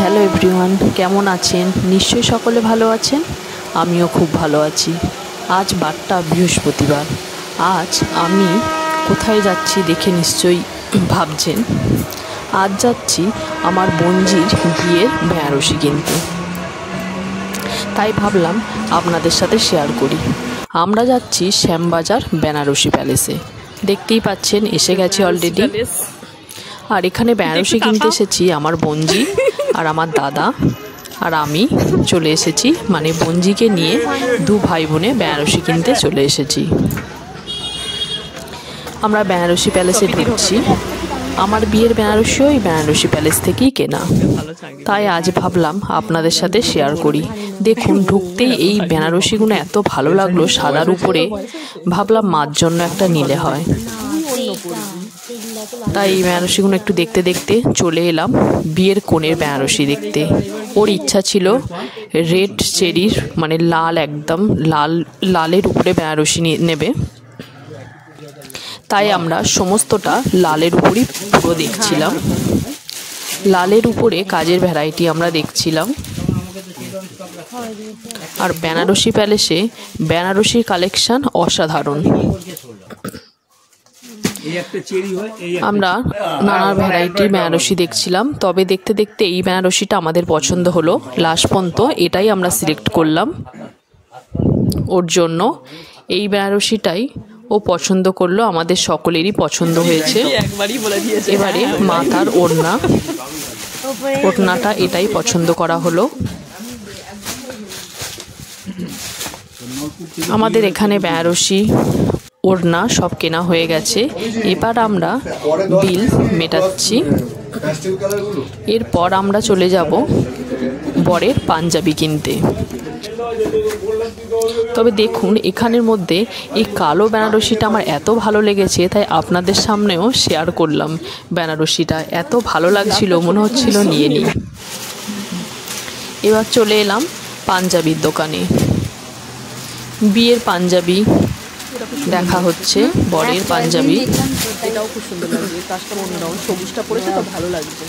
Hello everyone, কেমন আছেন? নিশ্চয়ই সকলে ভালো আছেন। আমিও খুব ভালো আছি। আজ বারটা বৃহস্পতিবার। আজ আমি কোথায় যাচ্ছি দেখে নিশ্চয়ই ভাবছেন। আজ যাচ্ছি আমার বোনজির বিয়ের বেনারসি কিনতে। তাই ভাবলাম আপনাদের সাথে শেয়ার করি। আমরা যাচ্ছি শ্যামবাজার বেনারসি প্যালেসে। দেখতেই পাচ্ছেন এসে গেছি অলরেডি। আর এখানে বেনারসি কিনতে এসেছি আমার বোনজি আর আমার দাদা আর আমি চলে এসেছি, মানে বোনজিকে নিয়ে দু ভাই বোনে বেনারসি কিনতে চলে এসেছি। আমরা বেনারসি প্যালেসে ঢুকছি। আমার বিয়ের বেনারসি ওই বেনারসি প্যালেস থেকেই কেনা। তাই আজ ভাবলাম আপনাদের সাথে শেয়ার করি। দেখুন, ঢুকতেই এই বেনারসিগুলো এত ভালো লাগলো সাদার উপরে। ভাবলাম মার জন্য একটা নিলে হয়। তাই এই বেনারসিগুলো একটু দেখতে দেখতে চলে এলাম বিয়ের কনের বেনারসি দেখতে। ওর ইচ্ছা ছিল রেড চেরির, মানে লাল, একদম লালের উপরে বেনারসি নেবে। তাই আমরা সমস্তটা লালের উপরই পুরো দেখছিলাম। লালের উপরে কাজের ভ্যারাইটি আমরা দেখছিলাম। আর বেনারসি প্যালেসে বেনারসির কালেকশন অসাধারণ। আমরা নানা ভ্যারাইটির বেনারসি দেখছিলাম। তবে দেখতে দেখতে এই বেনারসিটা আমাদের পছন্দ হলো। লাস্ট পর্যন্ত এটাই আমরা সিলেক্ট করলাম ওর জন্য। এই বেনারসিটাই ও পছন্দ করলো, আমাদের সকলেরই পছন্দ হয়েছে। এবারে মাথার ওড়নাটা এটাই পছন্দ করা হলো। আমাদের এখানে বেনারসি, ওড়না সব কেনা হয়ে গেছে। এবার আমরা বিল মেটাচ্ছি। এরপর আমরা চলে যাব বরের পাঞ্জাবি কিনতে। তবে দেখুন, এখানের মধ্যে এই কালো বেনারসিটা আমার এত ভালো লেগেছে, তাই আপনাদের সামনেও শেয়ার করলাম। বেনারসিটা এত ভালো লাগছিল, মনে হচ্ছিল নিয়ে নিই। এবার চলে এলাম পাঞ্জাবির দোকানে। বিয়ের পাঞ্জাবি দেখা হচ্ছে, বরের পাঞ্জাবি। এটাও খুব সুন্দর লাগছে, কাজটা অন্যরকম, সবুজটা পরেছে তো ভালো লাগছে।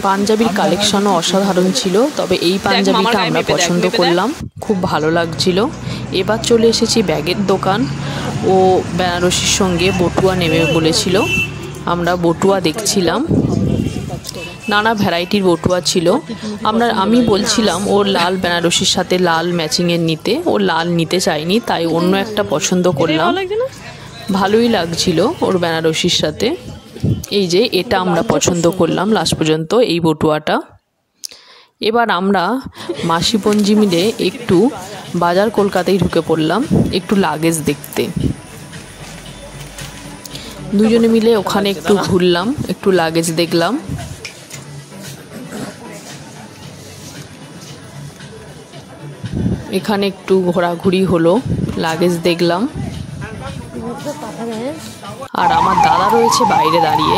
পাঞ্জাবির কালেকশনও অসাধারণ ছিল। তবে এই পাঞ্জাবিটা আমরা পছন্দ করলাম, খুব ভালো লাগছিল। এবার চলে এসেছি ব্যাগের দোকান। ও বেনারসির সঙ্গে বটুয়া নেবে বলেছিল, আমরা বটুয়া দেখছিলাম। নানা ভ্যারাইটির বটুয়া ছিল। আমি বলছিলাম ওর লাল বেনারসির সাথে লাল ম্যাচিংয়ের নিতে, ও লাল নিতে চায়নি, তাই অন্য একটা পছন্দ করলাম। ভালোই লাগছিল ওর বেনারসির সাথে। এই যে এটা আমরা পছন্দ করলাম লাস্ট পর্যন্ত, এই বটুয়াটা। এবার আমরা মাসি পঞ্জি মিলে একটু বাজার কলকাতায় ঢুকে পড়লাম একটু লাগেজ দেখতে। দুজনে মিলে ওখানে একটু ঘুরলাম, একটু লাগেজ দেখলাম। এখানে একটু ঘোরাঘুরি হলো, লাগেজ দেখলাম। আর আমার দাদা রয়েছে বাইরে দাঁড়িয়ে,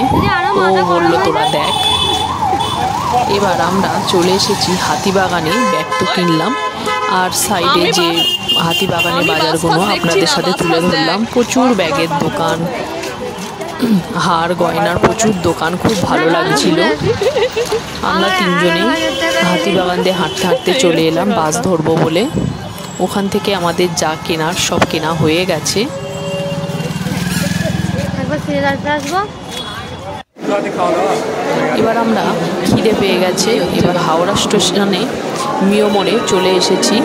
ও বলল তোরা দেখ। এবার আমরা চলে এসেছি হাতিবাগানে, ব্যাগ তো কিনলাম। আর সাইডে যে হাতিবাগানের বাজারগুলো আপনাদের সাথে তুলে ধরলাম। প্রচুর ব্যাগের দোকান, হার গয়নার প্রচুর দোকান, খুব ভালো লাগছিল। আমরা তিনজনেই হাতিবাগান দিয়ে হাঁটতে হাঁটতে চলে এলাম বাস ধরবো বলে। ওখান থেকে আমাদের যা কেনার সব কেনা হয়ে গেছে। এবার আমরা খিদে পেয়ে গেছে, এবার হাওড়া স্টেশনে মিয়মোড়ে চলে এসেছি।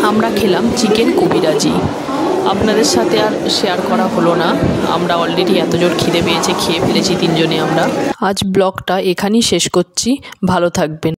আমরা খেলাম চিকেন কবিরাজি। আপনাদের সাথে আর শেয়ার করা হলো না, আমরা অলরেডি এত জোর খিদে পেয়েছে, খেয়ে ফেলেছি তিনজনে আমরা। আজ ব্লগটা এখানেই শেষ করছি। ভালো থাকবেন।